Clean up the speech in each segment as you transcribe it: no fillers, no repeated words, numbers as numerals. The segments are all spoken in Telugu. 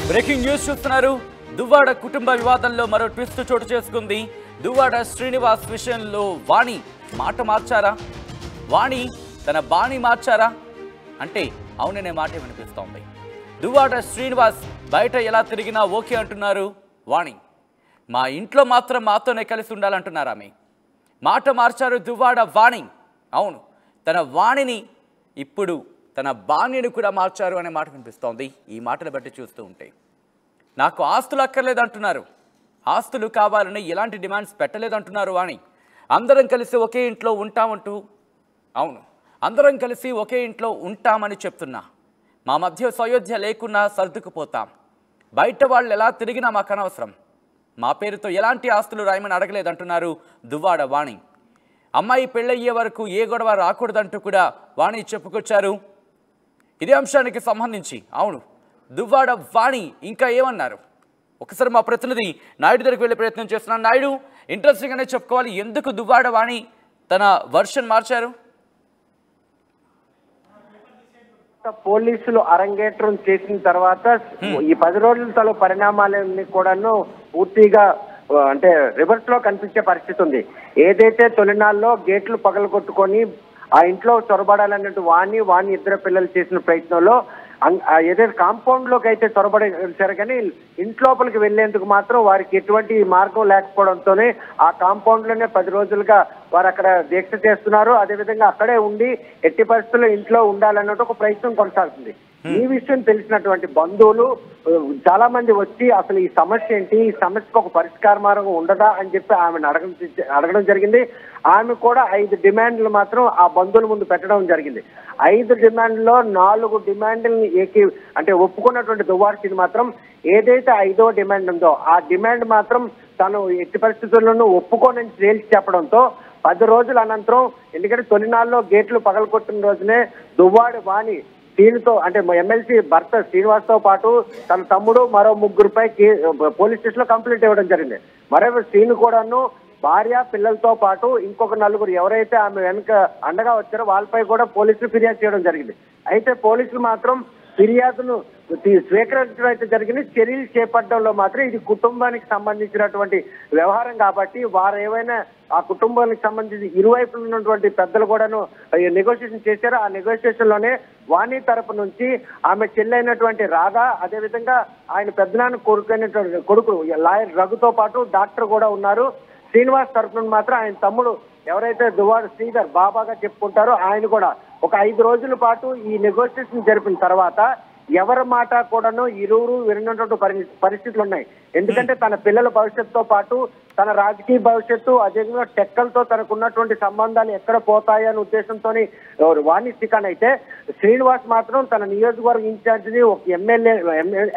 బ్రేకింగ్ న్యూస్ చూస్తున్నారు. దువ్వాడ కుటుంబ వివాదంలో మరో ట్విస్ట్ చోటు చేసుకుంది. దువ్వాడ శ్రీనివాస్ విషయంలో వాణి మాట మార్చారా? వాణి తన బాణి మార్చారా అంటే అవుననే మాటే వినిపిస్తోంది. దువ్వాడ శ్రీనివాస్ బయట ఎలా తిరిగినా ఓకే అంటున్నారు వాణి. మా ఇంట్లో మాత్రం మాతోనే కలిసి ఉండాలంటున్నారు ఆమె. మాట మార్చారు దువ్వాడ వాణి. అవును, తన వాణిని ఇప్పుడు తన బాణ్యని కూడా మార్చారు అనే మాట వినిపిస్తోంది. ఈ మాటలు బట్టి చూస్తూ ఉంటే నాకు ఆస్తులు అక్కర్లేదు అంటున్నారు. ఆస్తులు కావాలని ఎలాంటి డిమాండ్స్ పెట్టలేదంటున్నారు వాణి. అందరం కలిసి ఒకే ఇంట్లో ఉంటామంటూ, అవును అందరం కలిసి ఒకే ఇంట్లో ఉంటామని చెప్తున్నా. మా మధ్య సయోధ్య లేకున్నా సర్దుకుపోతాం. బయట వాళ్ళు ఎలా తిరిగినా మాకు అనవసరం. మా పేరుతో ఎలాంటి ఆస్తులు రాయమని అడగలేదంటున్నారు దువ్వాడ వాణి. అమ్మాయి పెళ్ళయ్యే వరకు ఏ గొడవ రాకూడదంటూ కూడా వాణి చెప్పుకొచ్చారు. ఇదే అంశానికి సంబంధించి అవును దువ్వాడ వాణి ఇంకా ఏమన్నారు ఒకసారి మా ప్రతినిధి నాయుడు దగ్గరికి వెళ్ళే ప్రయత్నం చేస్తున్నాను. నాయుడు, ఇంట్రెస్టింగ్ అనే చెప్పుకోవాలి. ఎందుకు దువ్వాడ వాణి తన వర్షన్ మార్చారు? పోలీసులు అరంగేట్రం చేసిన తర్వాత ఈ 10 రోజుల తల పరిణామాలన్నీ కూడాను పూర్తిగా అంటే రివర్స్ లో కనిపించే పరిస్థితి ఉంది. ఏదైతే తొలినాల్లో గేట్లు పగలగొట్టుకొని ఆ ఇంట్లో చొరబడాలన్నట్టు వాణి ఇద్దరు పిల్లలు చేసిన ప్రయత్నంలో ఏదైతే కాంపౌండ్ లోకి అయితే చొరబడారు కానీ ఇంట్లోపలికి వెళ్లేందుకు మాత్రం వారికి ఎటువంటి మార్గం లేకపోవడంతోనే ఆ కాంపౌండ్ లోనే 10 రోజులుగా వారు అక్కడ దీక్ష చేస్తున్నారు. అదేవిధంగా అక్కడే ఉండి ఎట్టి పరిస్థితుల్లో ఇంట్లో ఉండాలన్నట్టు ఒక ప్రయత్నం కొనసాగుతుంది. ఈ విషయం తెలిసినటువంటి బంధువులు చాలా మంది వచ్చి అసలు ఈ సమస్య ఏంటి, ఈ సమస్యకు ఒక పరిష్కార మార్గం ఉండదా అని చెప్పి ఆమెను అడగడం జరిగింది. ఆమె కూడా 5 డిమాండ్లు మాత్రం ఆ బంధువుల ముందు పెట్టడం జరిగింది. 5 డిమాండ్లో 4 డిమాండ్లని అంటే ఒప్పుకున్నటువంటి దువ్వాడని మాత్రం ఏదైతే 5వ డిమాండ్ ఉందో ఆ డిమాండ్ మాత్రం తను ఎట్టి పరిస్థితుల్లోనూ ఒప్పుకోనని తేల్చి చెప్పడంతో 10 రోజుల అనంతరం, ఎందుకంటే తొలినాల్లో గేట్లు పగలగొట్టిన రోజునే దువ్వాడ వాణి దీనితో అంటే ఎమ్మెల్సీ భర్త శ్రీనివాస్ తో పాటు తన తమ్ముడు మరో 3గురిపై పోలీస్ స్టేషన్ లో కంప్లైంట్ ఇవ్వడం జరిగింది. మరో శ్రీను కూడాను భార్య పిల్లలతో పాటు ఇంకొక 4 ఎవరైతే ఆమె వెనుక అండగా వచ్చారో వాళ్ళపై కూడా పోలీసులు ఫిర్యాదు చేయడం జరిగింది. అయితే పోలీసులు మాత్రం ఫిర్యాదును స్వీకరించడం అయితే జరిగింది. చర్యలు చేపట్టడంలో మాత్రం ఇది కుటుంబానికి సంబంధించినటువంటి వ్యవహారం కాబట్టి వారు ఏవైనా ఆ కుటుంబానికి సంబంధించి ఇరువైపులు ఉన్నటువంటి పెద్దలు కూడాను నెగోషియేషన్ చేశారు. ఆ నెగోషియేషన్ లోనే వాణి తరపు నుంచి ఆమె చెల్లైనటువంటి రాధా, అదేవిధంగా ఆయన పెద్దనాన్న కొడుకు లాయర్ రఘుతో పాటు డాక్టర్ కూడా ఉన్నారు. శ్రీనివాస్ తరపు నుండి మాత్రం ఆయన తమ్ముడు ఎవరైతే దువ్వాడ శ్రీధర్ బాబాగా చెప్పుకుంటారో ఆయన కూడా ఒక 5 రోజుల పాటు ఈ నెగోషియేషన్ జరిపిన తర్వాత ఎవరి మాట కూడాను ఇరువురు వినటువంటి పరిస్థితులు ఉన్నాయి. ఎందుకంటే తన పిల్లల భవిష్యత్తుతో పాటు తన రాజకీయ భవిష్యత్తు, అదేవిధంగా టెక్కలతో తనకున్నటువంటి సంబంధాలు ఎక్కడ పోతాయనే ఉద్దేశంతో వాణి స్టికాన్ అయితే శ్రీనివాస్ మాత్రం తన నియోజకవర్గ ఇన్ఛార్జిని ఒక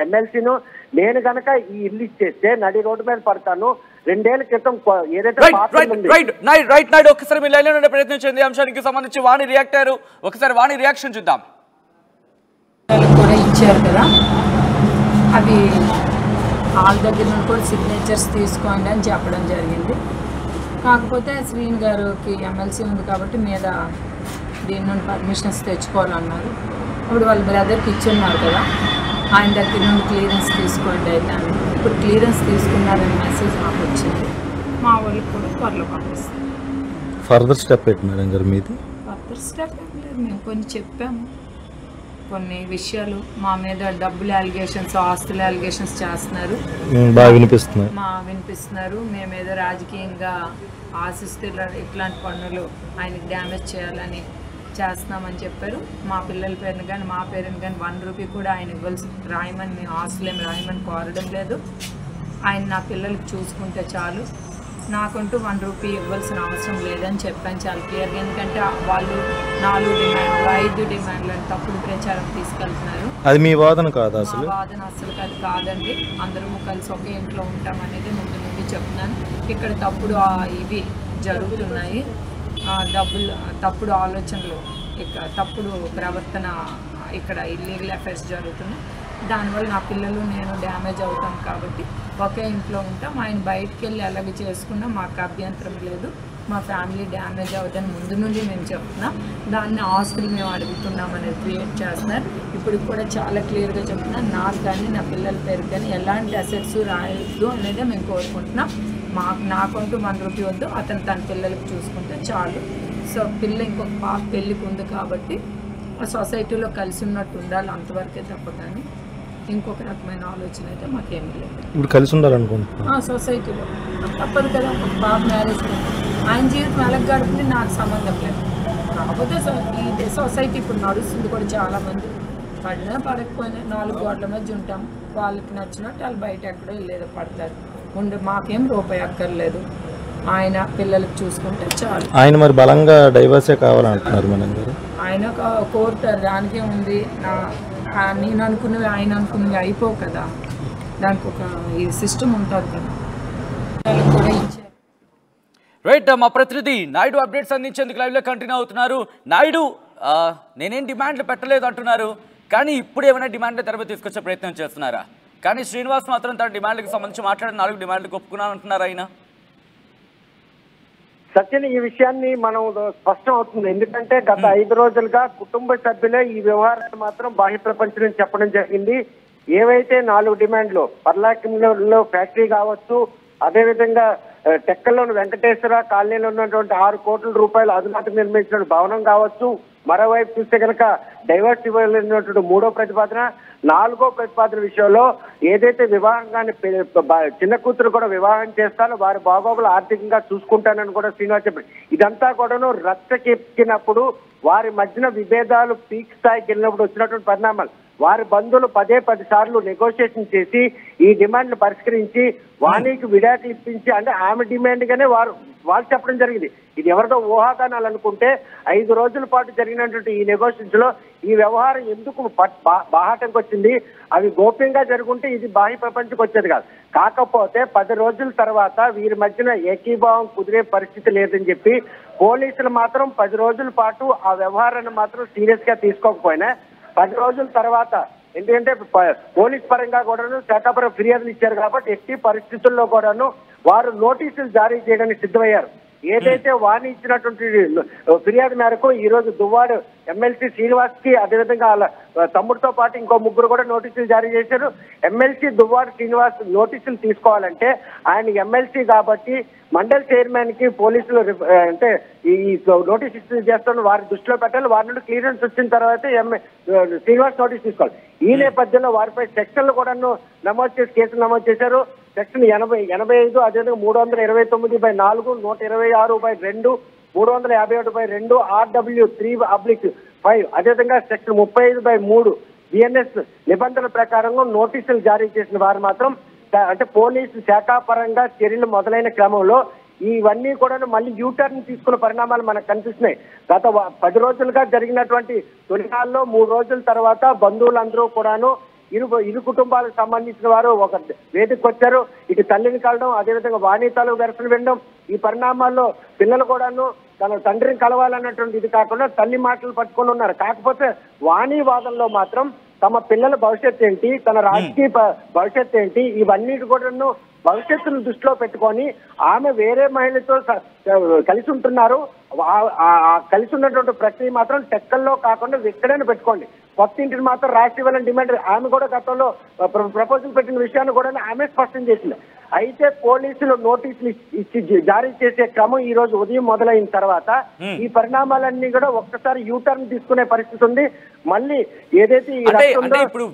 ఎమ్మెల్సీను నేను గనక ఈ ఇల్లు ఇచ్చేస్తే నడి రోడ్డు మీద పడతాను. 2 ఏళ్ల క్రితం ఏదైతే ఒకసారి మీ లైన్ లో ప్రయత్నించింది అంశానికి సంబంధించి వాణి రియాక్ట్ అయ్యారు. ఒకసారి వాణి రియాక్షన్ చూద్దాం. కూడా ఇచ్చారు కదా, అవి వాళ్ళ దగ్గర నుండి కూడా సిగ్నేచర్స్ తీసుకోండి అని చెప్పడం జరిగింది. కాకపోతే శ్రీని గారికి ఎమ్మెల్సీ ఉంది కాబట్టి మీద దీని నుండి పర్మిషన్స్ తెచ్చుకోవాలన్నారు. ఇప్పుడు వాళ్ళ బ్రదర్కి ఇచ్చున్నారు కదా, ఆయన దగ్గర నుండి క్లియరెన్స్ తీసుకోండి అయితే ఇప్పుడు క్లియరెన్స్ తీసుకున్నారని మెసేజ్ మాకు వచ్చింది. మా వాళ్ళకి కూడా త్వరలో పంపిస్తాం. ఫర్దర్ స్టెప్ ఏంటి మేడం గారు మీది? ఫర్దర్ స్టెప్ ఏం లేదు, మేము కొన్ని చెప్పాము. కొన్ని విషయాలు మా మీద డబ్బులు అలిగేషన్స్, ఆస్తుల అలిగేషన్స్ చేస్తున్నారు, వినిపిస్తున్నారు. మేమేదో రాజకీయంగా ఆశిస్తే ఇట్లాంటి పనులు ఆయనకి డ్యామేజ్ చేయాలని చేస్తున్నామని చెప్పారు. మా పిల్లల పేరుని కానీ మా పేరుని కానీ 1 రూపీ కూడా ఆయన ఇవ్వాల్సి రాయమని మేము ఆస్తులేమి రాయమని కోరడం లేదు. ఆయన నా పిల్లలకి చూసుకుంటే చాలు, నాకంటూ 1 రూపీ ఇవ్వాల్సిన అవసరం లేదని చెప్పాను చాలా క్లియర్గా. ఎందుకంటే వాళ్ళు 4 డిమాండ్లు 5 డిమాండ్లు అని తప్పుడు ప్రచారం తీసుకెళ్తున్నారు. అది మీ వాదన కాదు? అసలు వాదన అసలు అది కాదండి. అందరము కలిసి ఒకే ఇంట్లో ఉంటామనేది ముందు నుండి చెప్తున్నాను. ఇక్కడ తప్పుడు ఇవి జరుగుతున్నాయి, తప్పుడు ఆలోచనలు, తప్పుడు ప్రవర్తన, ఇక్కడ ఇల్లీగల్ అఫైర్స్ జరుగుతున్నాయి. దానివల్ల నా పిల్లలు నేను డ్యామేజ్ అవుతాం కాబట్టి ఒకే ఇంట్లో ఉంటాం. ఆయన బయటికి వెళ్ళి ఎలాగ చేసుకున్నా మాకు అభ్యంతరం లేదు. మా ఫ్యామిలీ డ్యామేజ్ అవుతుందని ముందు నుండి మేము చెప్తున్నాం. దాన్ని ఆస్తులు మేము అడుగుతున్నాం అనేది క్రియేట్ చేస్తున్నారు. ఇప్పుడు కూడా చాలా క్లియర్గా చెప్తున్నాం, నాకు కానీ నా పిల్లల పేరు కానీ ఎలాంటి అసెట్స్ రాయొద్దు అనేది మేము కోరుకుంటున్నాం. నాకంటూ ₹1 వద్దు, అతను తన పిల్లలకు చూసుకుంటే చాలు. సో పిల్ల ఇంకొక పాప పెళ్ళికి ఉంది కాబట్టి ఆ సొసైటీలో కలిసి ఉన్నట్టు ఉండాలి, అంతవరకే తప్ప కానీ ఇంకొక రకమైన ఆలోచన అయితే మాకేమీ లేదు. ఇప్పుడు కలిసి ఉండాలనుకుంటున్నాను సొసైటీలో తప్పదు కదా, ఒక పాప మ్యారేజ్ ఆయన జీవితం ఎలా గడుపుతుంది నాకు సంబంధం లేదు. కాకపోతే ఈ సొసైటీ ఇప్పుడు నడుస్తుంది కూడా, చాలామంది పడినా పడకపోయినా 4 గోడల మధ్య ఉంటాం, వాళ్ళకి నచ్చినట్టు వాళ్ళు బయట ఎక్కడో లేదో పడతారు. మాకేం రూపాయి అక్కర్లేదు, ఆయన పిల్లలకు చూసుకుంటే చాలు. ఆయన మరి బలంగా డైవర్సే కావాలంటున్నారు మేడం గారు. ఆయన కోరుతారు, దానికే ఉంది. నేను అనుకున్నవి ఆయన అనుకున్నవి అయిపోవు కదా, దానికి ఒక ఈ సిస్టమ్ ఉంటుంది కదా. కూడా ఇచ్చారు. రైట్, మా ప్రతినిధి నాయుడు అప్డేట్స్ అందించేందుకు లైవ్లో కంటిన్యూ అవుతున్నారు. నాయుడు, నేనేం డిమాండ్లు పెట్టలేదు అంటున్నారు, కానీ ఇప్పుడు ఏమైనా డిమాండ్లు తెరపై తీసుకొచ్చే ప్రయత్నం చేస్తున్నారా? కానీ శ్రీనివాస్ మాత్రం తన డిమాండ్లకు సంబంధించి మాట్లాడిన 4 డిమాండ్లకు ఒప్పుకున్నాను అంటున్నారు ఆయన. సత్యని, ఈ విషయాన్ని మనం స్పష్టం అవుతుంది. ఎందుకంటే గత 5 రోజులుగా కుటుంబ సభ్యులే ఈ వ్యవహారాన్ని మాత్రం బాహ్య ప్రపంచం చెప్పడం జరిగింది. ఏవైతే 4 డిమాండ్లు, పర్లాకిలో ఫ్యాక్టరీ కావచ్చు, అదేవిధంగా టెక్కల్లోని వెంకటేశ్వర కాలనీలో ఉన్నటువంటి 6 కోట్ల రూపాయలు అధునాతన నిర్మించిన భవనం కావచ్చు, మరోవైపు చూస్తే కనుక డైవర్స్ ఇవ్వలేనటువంటి 3వ ప్రతిపాదన, 4వ ప్రతిపాదన విషయంలో ఏదైతే వివాహంగానే చిన్న కూతురు కూడా వివాహం చేస్తానో వారి బాగోగులు ఆర్థికంగా చూసుకుంటానని కూడా శ్రీనివాస్ చెప్పారు. ఇదంతా కూడాను రచ్చకెక్కినప్పుడు వారి మధ్యన విభేదాలు పీక్ స్థాయికి వెళ్ళినప్పుడు వచ్చినటువంటి పరిణామాలు. వారి బంధువులు 10 సార్లు నెగోషియేషన్ చేసి ఈ డిమాండ్లు పరిష్కరించి వాణికి విడాకులు ఇప్పించి, అంటే ఆమె డిమాండ్ గానే వాళ్ళు చెప్పడం జరిగింది. ఇది ఎవరితో ఊహాగానాలు అనుకుంటే 5 రోజుల పాటు జరిగినటువంటి ఈ నెగోషియేషన్ లో ఈ వ్యవహారం ఎందుకు బాహాటంకి వచ్చింది, అవి గోప్యంగా జరుగుంటే ఇది బాహ్య ప్రపంచంకి వచ్చేది కాదు. కాకపోతే 10 రోజుల తర్వాత వీరి మధ్యన ఏకీభావం కుదిరే పరిస్థితి లేదని చెప్పి పోలీసులు మాత్రం 10 రోజుల పాటు ఆ వ్యవహారాన్ని మాత్రం సీరియస్ గా తీసుకోకపోయినా 10 రోజుల తర్వాత, ఎందుకంటే పోలీస్ పరంగా కూడాను శాఖాపరం ఫిర్యాదులు ఇచ్చారు కాబట్టి ఎట్టి పరిస్థితుల్లో కూడాను వారు నోటీసులు జారీ చేయడానికి సిద్ధమయ్యారు. ఏదైతే వాణి ఇచ్చినటువంటి ఫిర్యాదు మేరకు ఈ రోజు దువ్వాడ ఎమ్మెల్సీ శ్రీనివాస్ కి, అదేవిధంగా వాళ్ళ తమ్ముడితో పాటు ఇంకో 3 కూడా నోటీసులు జారీ చేశారు. ఎమ్మెల్సీ దువ్వాడ శ్రీనివాస్ నోటీసులు తీసుకోవాలంటే ఆయన ఎమ్మెల్సీ కాబట్టి మండల్ చైర్మన్ కి పోలీసులు అంటే ఈ నోటీస్ ఇష్యూ చేస్తున్న వారి దృష్టిలో పెట్టాలి. వారి నుండి క్లియరెన్స్ వచ్చిన తర్వాత శ్రీనివాస్ నోటీస్ తీసుకోవాలి. ఈ నేపథ్యంలో వారిపై సెక్షన్లు కూడా నమోదు చేసి కేసులు నమోదు చేశారు. సెక్షన్ 85, అదేవిధంగా 329/4, 126/2, 357/2, RW 3/5, అదేవిధంగా సెక్షన్ 35/3 బిఎన్ఎస్ నిబంధనల ప్రకారంగా నోటీసులు జారీ చేసిన వారు మాత్రం, అంటే పోలీసు శాఖాపరంగా చర్యలు మొదలైన క్రమంలో ఇవన్నీ కూడా మళ్ళీ యూటర్న్ తీసుకున్న పరిణామాలు మనకు కనిపిస్తున్నాయి. గత 10 రోజులుగా జరిగినటువంటి తొలినాల్లో 3 రోజుల తర్వాత బంధువులందరూ కూడాను ఇరు కుటుంబాలకు సంబంధించిన వారు ఒక వేదికకు వచ్చారు. ఇటు తల్లిని కలవడం, అదేవిధంగా వాణి తాలూకు దర్శనం వినడం. ఈ పరిణామాల్లో పిల్లలు కూడాను తన తండ్రిని కలవాలన్నటువంటి ఇది కాకుండా తల్లి మాటలు పట్టుకొని ఉన్నారు. కాకపోతే వాణి వాదనలో మాత్రం తమ పిల్లల భవిష్యత్తు ఏంటి, తన రాజకీయ భవిష్యత్తు ఏంటి, ఇవన్నీ కూడాను భవిష్యత్తును దృష్టిలో పెట్టుకొని ఆమె వేరే మహిళతో కలిసి ఉంటున్నారు. కలిసి ఉన్నటువంటి ప్రక్రియ మాత్రం టెక్కల్లో కాకుండా ఇక్కడైనా పెట్టుకోండి, కొత్త ఇంటిని మాత్రం రాసి ఇవ్వాలని డిమాండ్ ఆమె కూడా గతంలో ప్రపోజల్ పెట్టిన విషయాన్ని కూడా ఆమె స్పష్టం చేసింది. అయితే పోలీసులు నోటీసులు ఇచ్చి జారీ చేసే క్రమం ఈ రోజు ఉదయం మొదలైన తర్వాత ఈ పరిణామాలన్నీ కూడా ఒక్కసారి యూటర్న్ తీసుకునే పరిస్థితి ఉంది. మళ్ళీ ఏదైతే ఇప్పుడు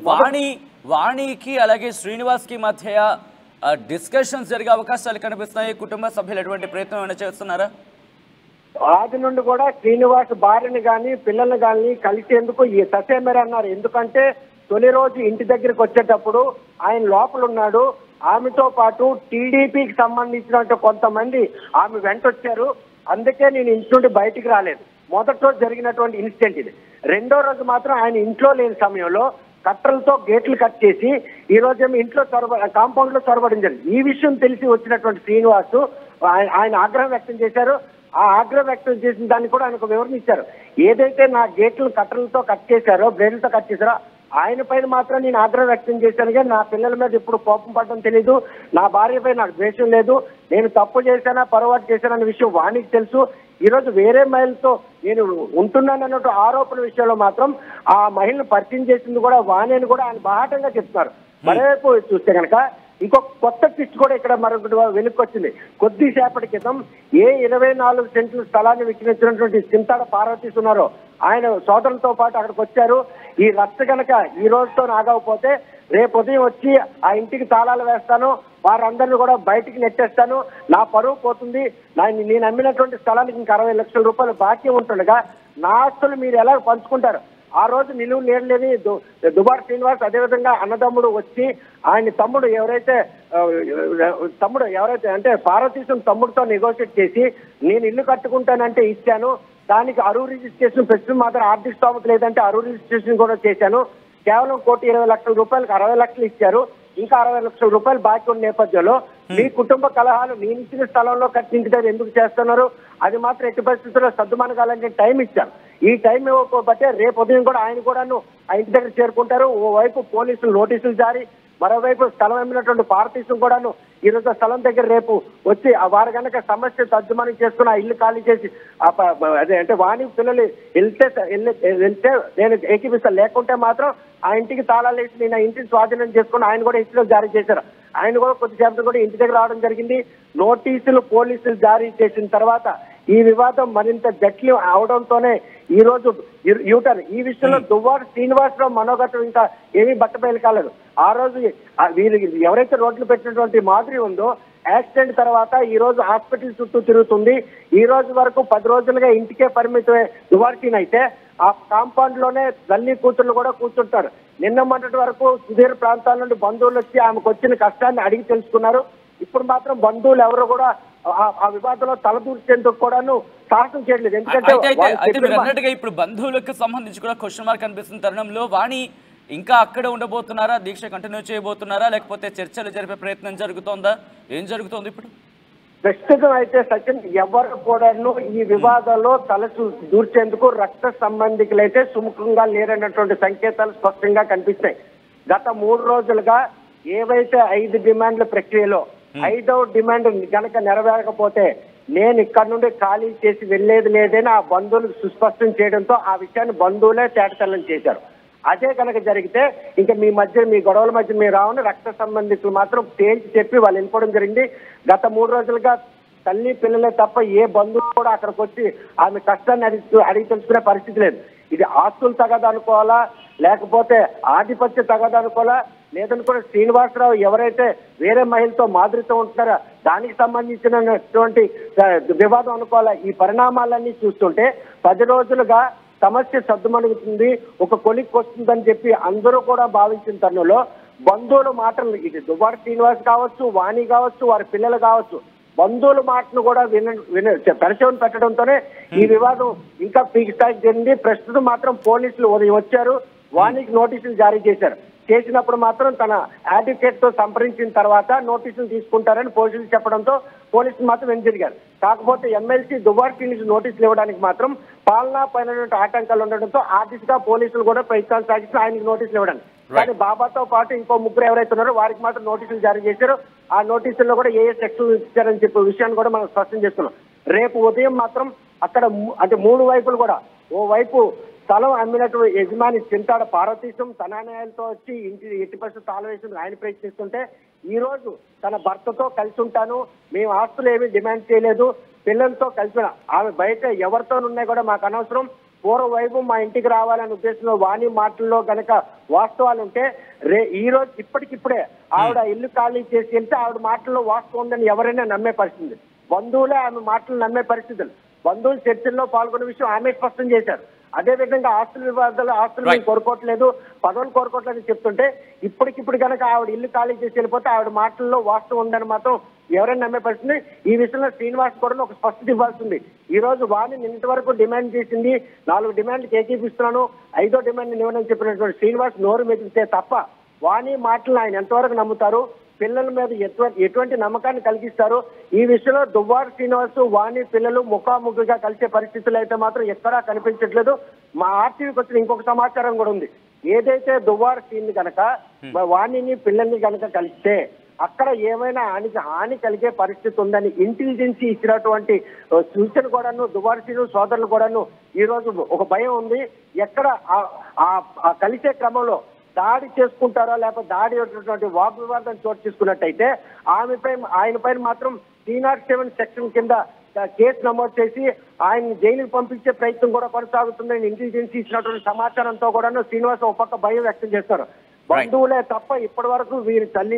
వాణికి అలాగే శ్రీనివాస్ కి మధ్య డిస్కషన్స్ జరిగే అవకాశాలు కనిపిస్తున్నాయి. కుటుంబ సభ్యులు ఎటువంటి ప్రయత్నం ఏమైనా చేస్తున్నారా? ఆది నుండి కూడా శ్రీనివాస్ భార్యని కానీ పిల్లల్ని కానీ కలిసేందుకు ససేమేర అన్నారు. ఎందుకంటే తొలి రోజు ఇంటి దగ్గరికి వచ్చేటప్పుడు ఆయన లోపల ఉన్నాడు. ఆమెతో పాటు టీడీపీకి సంబంధించిన కొంతమంది ఆమె వెంట వచ్చారు. అందుకే నేను ఇంటి నుండి బయటికి రాలేదు. మొదటి రోజు జరిగినటువంటి ఇన్సిడెంట్ ఇది. రెండో రోజు మాత్రం ఆయన ఇంట్లో లేని సమయంలో కట్టలతో గేట్లు కట్ చేసి ఈ రోజేమో ఇంట్లో కాంపౌండ్ లో చొరబడం జరిగింది. ఈ విషయం తెలిసి వచ్చినటువంటి శ్రీనివాస్ ఆయన ఆగ్రహం వ్యక్తం చేశారు. ఆ ఆగ్రహం వ్యక్తం చేసిన దాన్ని కూడా ఆయనకు వివరణ ఇచ్చారు. ఏదైతే నా గేట్లు కట్టలతో కట్ చేశారో, బ్లేడ్లతో కట్ చేశారో ఆయన పైన మాత్రం నేను ఆగ్రహం వ్యక్తం చేశాను, కానీ నా పిల్లల మీద ఇప్పుడు కోపం పడడం తెలీదు, నా భార్యపై నాకు ద్వేషం లేదు, నేను తప్పు చేశానా పొరపాటు చేశానన్న విషయం వానికి తెలుసు. ఈ రోజు వేరే మహిళతో నేను ఉంటున్నానన్నట్టు ఆరోపణ విషయంలో మాత్రం ఆ మహిళను పరిచయం చేసింది కూడా వాణి అని కూడా ఆయన బాహాటంగా చెప్తున్నారు. మరోవైపు చూస్తే కనుక ఇంకొక కొత్త ట్విస్ట్ కూడా ఇక్కడ మరొకటి వెనుకొచ్చింది. కొద్దిసేపటి క్రితం 24 సెంట్ల స్థలాన్ని విక్రయించినటువంటి చింతాడ పార్వతీస్ ఉన్నారో ఆయన సోదరులతో పాటు అక్కడికి వచ్చారు. ఈ రచ్చ కనుక ఈ రోజుతో ఆగకపోతే రేపు ఉదయం వచ్చి ఆ ఇంటికి తాళాలు వేస్తాను, వారందరినీ కూడా బయటికి నెట్టేస్తాను, నా పరువు పోతుంది, నేను అమ్మినటువంటి స్థలానికి ఇంకా 60 లక్షల రూపాయలు బాకీ ఉంటుండగా నా ఆస్తులు మీరు ఎలా పంచుకుంటారు? ఆ రోజు నిలువు నేర్లేని దుబార్ శ్రీనివాస్ అదేవిధంగా అన్నదమ్ముడు వచ్చి ఆయన తమ్ముడు ఎవరైతే అంటే పార్వతీశం తమ్ముడితో నెగోషియేట్ చేసి నేను ఇల్లు కట్టుకుంటానంటే ఇచ్చాను, దానికి అరువు రిజిస్ట్రేషన్ ప్రస్తుతం మాత్రం ఆర్థిక స్థోమత లేదంటే అరువు రిజిస్ట్రేషన్ కూడా చేశాను, కేవలం 1,20 లక్షల రూపాయలకు 60 లక్షలు ఇచ్చారు, ఇంకా 60 లక్షల రూపాయలు బాకీ ఉన్న నేపథ్యంలో మీ కుటుంబ కలహాలు నేను ఇచ్చిన స్థలంలో కట్టింటి దగ్గర ఎందుకు చేస్తున్నారు? అది మాత్రం ఎట్టి పరిస్థితుల్లో సర్దుమనగాలని టైం ఇచ్చాను. ఈ టైం ఇవ్వకపోతే రేపు ఉదయం కూడా ఆయన కూడాను ఆ ఇంటి దగ్గర చేరుకుంటారు. ఓవైపు పోలీసులు నోటీసులు జారీ, మరోవైపు స్థలం అమ్మినటువంటి పార్టీసులు కూడాను ఈ రోజు స్థలం దగ్గర రేపు వచ్చి వారు కనుక సమస్య తర్జుమానం చేసుకుని ఆ ఇల్లు ఖాళీ చేసి అదే అంటే వాణి పిల్లలు వెళ్తే నేను ఏకీపిస్తాను, లేకుంటే మాత్రం ఆ ఇంటికి తాళాలు వేసి నేను ఆ ఇంటిని స్వాధీనం చేసుకుని ఆయన కూడా ఇంటిలో జారీ చేశారు. ఆయన కూడా కొద్దిసేపటి కూడా ఇంటి దగ్గర రావడం జరిగింది. నోటీసులు పోలీసులు జారీ చేసిన తర్వాత ఈ వివాదం మరింత జట్లం అవడంతోనే ఈ రోజు యూటర్న్ ఈ విషయంలో దువ్వాడ శ్రీనివాసరావు మనోగతం ఇంకా ఏమీ బట్టబయలు కాలేదు. ఆ రోజు వీరు ఎవరైతే రోడ్లు పెట్టినటువంటి మాదిరి ఉందో యాక్సిడెంట్ తర్వాత ఈ రోజు హాస్పిటల్ చుట్టూ తిరుగుతుంది. ఈ రోజు వరకు 10 రోజులుగా ఇంటికే పరిమితమే దువ్వాడ శ్రీని అయితే ఆ కాంపౌండ్ లోనే తల్లి కూతుర్లు కూడా కూర్చుంటారు. నిన్న మొన్నటి వరకు సుదీర ప్రాంతాల నుండి బంధువులు వచ్చి ఆమెకు వచ్చిన కష్టాన్ని అడిగి తెలుసుకున్నారు. ఇప్పుడు మాత్రం బంధువులు ఎవరు కూడా ఆ వివాదంలో తలదూర్చేందుకు కూడాను సాహసం చేయట్లేదు. ఎందుకంటే ఇప్పుడు బంధువులకు సంబంధించి కూడా క్వశ్చన్ మార్క్ అనిపిస్తున్న తరుణంలో వాణి ఇంకా అక్కడే ఉండబోతున్నారా, దీక్ష కంటిన్యూ చేయబోతున్నారా, లేకపోతే చర్చలు జరిపే ప్రయత్నం జరుగుతోందా, ఏం జరుగుతోంది ఇప్పుడు? ప్రస్తుతం అయితే సచిన్ ఎవరు కూడాను ఈ వివాదంలో దూర్చేందుకు రక్త సంబంధికులైతే సుముఖంగా లేరన్నటువంటి సంకేతాలు స్పష్టంగా కనిపిస్తాయి. గత 3 రోజులుగా ఏవైతే 5 డిమాండ్ల ప్రక్రియలో 5వ డిమాండ్ కనుక నెరవేరకపోతే నేను ఇక్కడ నుండి ఖాళీ చేసి వెళ్లేది లేదని ఆ బంధువులకు సుస్పష్టం చేయడంతో ఆ విషయాన్ని బంధువులే తేటతెల్లం చేశారు. అదే కనుక జరిగితే ఇంకా మీ గొడవల మధ్య మీరు రావని రక్త సంబంధికులు మాత్రం తేల్చి చెప్పి వాళ్ళు వెళ్ళిపోవడం జరిగింది. గత 3 రోజులుగా తల్లి పిల్లలే తప్ప ఏ బంధువు కూడా అక్కడికి వచ్చి ఆమె కష్టాన్ని అడిగి తెలుసుకునే పరిస్థితి లేదు. ఇది ఆస్తులు తగదు అనుకోవాలా, లేకపోతే ఆధిపత్య తగదు అనుకోవాలా, లేదనుకున్న శ్రీనివాసరావు ఎవరైతే వేరే మహిళతో మాదిరితో ఉంటున్నారో దానికి సంబంధించినటువంటి వివాదం అనుకోవాలా. ఈ పరిణామాలన్నీ చూస్తుంటే 10 రోజులుగా సమస్య సద్దుమణుగుతుంది, ఒక కొలిక్ వస్తుందని చెప్పి అందరూ కూడా భావించిన తరుణంలో బంధువుల మాటలు ఇది దువ్వాడ శ్రీనివాస్ కావచ్చు, వాణి కావచ్చు, వారి పిల్లలు కావచ్చు, బంధువుల మాటను కూడా పరిశోధన పెట్టడంతోనే ఈ వివాదం ఇంకా పీక్ స్థాయికి జరిగింది. ప్రస్తుతం మాత్రం పోలీసులు ఉదయం వచ్చారు, వాణికి నోటీసులు జారీ చేసినప్పుడు మాత్రం తన అడ్వకేట్ తో సంప్రదించిన తర్వాత నోటీసులు తీసుకుంటారని పోలీసులు చెప్పడంతో పోలీసులు మాత్రం వెనుదిరిగారు. కాకపోతే ఎమ్మెల్సీ దువ్వాడ శ్రీనివాస్ నోటీసులు ఇవ్వడానికి మాత్రం పాలనా పైన ఆటంకాలు ఉండడంతో ఆ దిశగా పోలీసులు కూడా ప్రయత్నాలు సాగిస్తూ ఆయనకి నోటీసులు ఇవ్వడానికి. కానీ బాబాతో పాటు ఇంకో 3 ఎవరైతే ఉన్నారో వారికి మాత్రం నోటీసులు జారీ చేశారు. ఆ నోటీసుల్లో కూడా ఏ సెక్షన్లు ఇచ్చారని చెప్పే విషయాన్ని కూడా మనం స్పష్టం చేస్తున్నాం. రేపు ఉదయం మాత్రం అక్కడ అంటే 3 వైపులు కూడా ఓవైపు స్థలం అమ్మినటువంటి యజమాని చింతాడ పార్వతీశం తన న్యాయాలతో వచ్చి ఇంటి ఎట్టి పరిస్థితులు తాళం వేసి ఆయన ప్రయత్నిస్తుంటే ఈ రోజు తన భర్తతో కలిసి ఉంటాను, మేము ఆస్తులు ఏమీ డిమాండ్ చేయలేదు, పిల్లలతో కలిసి ఆమె బయట ఎవరితో ఉన్నాయి కూడా మాకు అనవసరం, పూర్వవైపు మా ఇంటికి రావాలనే ఉద్దేశంలో వాణి మాటల్లో గనక వాస్తవాలు ఉంటే ఈ రోజు ఇప్పటికిప్పుడే ఆవిడ ఇల్లు ఖాళీ చేసి వెళ్తే ఆవిడ మాటల్లో వాస్తవం ఉందని ఎవరైనా నమ్మే పరిస్థితి. బంధువులే ఆమె మాటలు నమ్మే పరిస్థితులు. బంధువులు చర్చల్లో పాల్గొనే విషయం ఆమె స్పష్టం చేశారు. అదేవిధంగా ఆస్తుల వివాదాలు ఆస్తులు మేము కోరుకోవట్లేదు, పదవులు కోరుకోవట్లేదు చెప్తుంటే ఇప్పటికిప్పుడు కనుక ఆవిడ ఇల్లు ఖాళీ చేసి వెళ్ళిపోతే ఆవిడ మాటల్లో వాస్తవం ఉందని మాత్రం ఎవరైనా నమ్మే పరిస్థితి. ఈ విషయంలో శ్రీనివాస్ కూడా ఒక స్పష్టత ఇవ్వాల్సింది. ఈ రోజు వాణి నిన్నటి వరకు డిమాండ్ చేసింది 4 డిమాండ్లు ఏకీపిస్తున్నాను, 5వ డిమాండ్ ఇవ్వనని చెప్పినటువంటి శ్రీనివాస్ నోరు మెదిపితే తప్ప వాణి మాటలను ఆయన ఎంతవరకు నమ్ముతారు, పిల్లల మీద ఎటువంటి నమ్మకాన్ని కలిగిస్తారు? ఈ విషయంలో దువ్వాడ శ్రీనివాస్ వాణి పిల్లలు ముఖాముఖిగా కలిసే పరిస్థితులు అయితే మాత్రం ఎక్కడా కనిపించట్లేదు. మా ఆర్టీవీకి వచ్చిన ఇంకొక సమాచారం కూడా ఉంది. ఏదైతే దువ్వాడ సీన్ కనుక వాణిని పిల్లల్ని కనుక కలిస్తే అక్కడ ఏమైనా హాని కలిగే పరిస్థితి ఉందని ఇంటెలిజెన్సీ ఇచ్చినటువంటి సూచన కూడాను దువ్వాడ శ్రీను సోదరులు కూడాను ఈ రోజు ఒక భయం ఉంది. ఎక్కడ ఆ కలిసే క్రమంలో దాడి చేసుకుంటారో లేకపోతే దాడి అయినటువంటి వాగ్వివాదం చోటు చేసుకున్నట్టయితే ఆయన పైన మాత్రం 307 సెక్షన్ కింద కేసు నమోదు చేసి ఆయన్ని జైలుకు పంపించే ప్రయత్నం కూడా కొనసాగుతుందని ఇంటెలిజెన్స్ ఇచ్చినటువంటి సమాచారంతో కూడా శ్రీనివాస్ ఒక పక్క భయం వ్యక్తం చేస్తారు. బంధువులే తప్ప ఇప్పటి వరకు వీరి తల్లి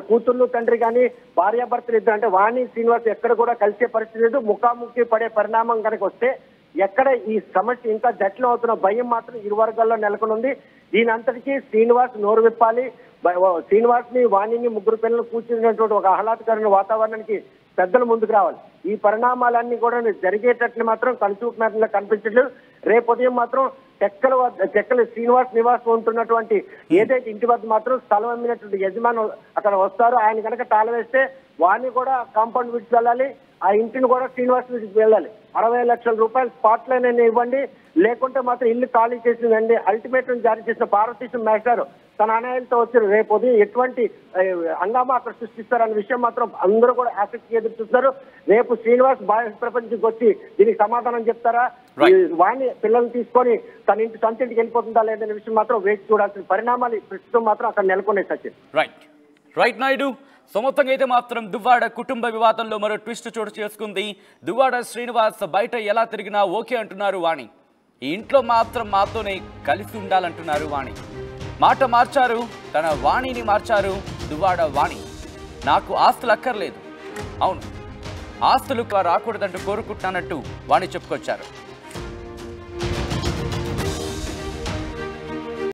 కూతుర్లు తండ్రి కానీ భార్యాభర్తలు ఇద్దరు అంటే వాణి శ్రీనివాస్ ఎక్కడ కూడా కలిసే పరిస్థితి లేదు. ముఖాముఖి పడే పరిణామం కనుక వస్తే ఎక్కడ ఈ సమస్య ఇంకా జటిలం అవుతున్న భయం మాత్రం ఇరు వర్గాల్లో నెలకొనుంది. దీని అంతటికీ శ్రీనివాస్ నోరు విప్పాలి. శ్రీనివాస్ ని వాణిని ముగ్గురు పిల్లలు కూర్చున్నటువంటి ఒక ఆహ్లాదకరమైన వాతావరణానికి పెద్దలు ముందుకు రావాలి. ఈ పరిణామాలన్నీ కూడా జరిగేటట్లు మాత్రం కనుచూపు మేరలో కనిపించట్లేదు. రేపు ఉదయం మాత్రం చెక్కల శ్రీనివాస్ నివాసం ఉంటున్నటువంటి ఏదైతే ఇంటి వద్ద మాత్రం స్థలం అమ్మినటువంటి యజమాని అక్కడ వస్తారు. ఆయన కనుక తాళవేస్తే వాణ్ణి కూడా కాంపౌండ్ విడిచి వెళ్ళాలి. ఆ ఇంటిని కూడా శ్రీనివాస్ వెళ్ళాలి. 60 లక్షల రూపాయలు స్పాట్ లైన్ అయినా ఇవ్వండి, లేకుంటే మాత్రం ఇల్లు ఖాళీ చేసిందండి. అల్టిమేటం జారీ చేసిన పార్వతీశం మేస్టారు తన అనాయాలతో వచ్చి రేపు ఉదయం ఎటువంటి హంగామా అక్కడ సృష్టిస్తారన్న విషయం మాత్రం అందరూ కూడా ఆసక్తి ఎదురు చూస్తారు. రేపు శ్రీనివాస్ బాహ్య ప్రపంచంకి వచ్చి దీనికి సమాధానం చెప్తారా, వాణి పిల్లల్ని తీసుకొని తన సొంత ఇంటికి వెళ్ళిపోతుందా లేదనే విషయం మాత్రం వేచి చూడాల్సిన పరిణామాలు ప్రస్తుతం మాత్రం అక్కడ నెలకొన్నాయి. సచిన్ రైట్ నాయుడు. సో మొత్తంగా అయితే మాత్రం దువ్వాడ కుటుంబ వివాదంలో మరో ట్విస్ట్ చోటు చేసుకుంది. దువ్వాడ శ్రీనివాస్ బయట ఎలా తిరిగినా ఓకే అంటున్నారు వాణి. ఈ ఇంట్లో మాత్రం మాతోనే కలిసి ఉండాలంటున్నారు వాణి. మాట మార్చారు, తన వాణిని మార్చారు దువ్వాడ వాణి. నాకు ఆస్తులు అక్కర్లేదు, అవును ఆస్తులు రాకూడదంటూ కోరుకుంటున్నానంటూ వాణి చెప్పుకొచ్చారు.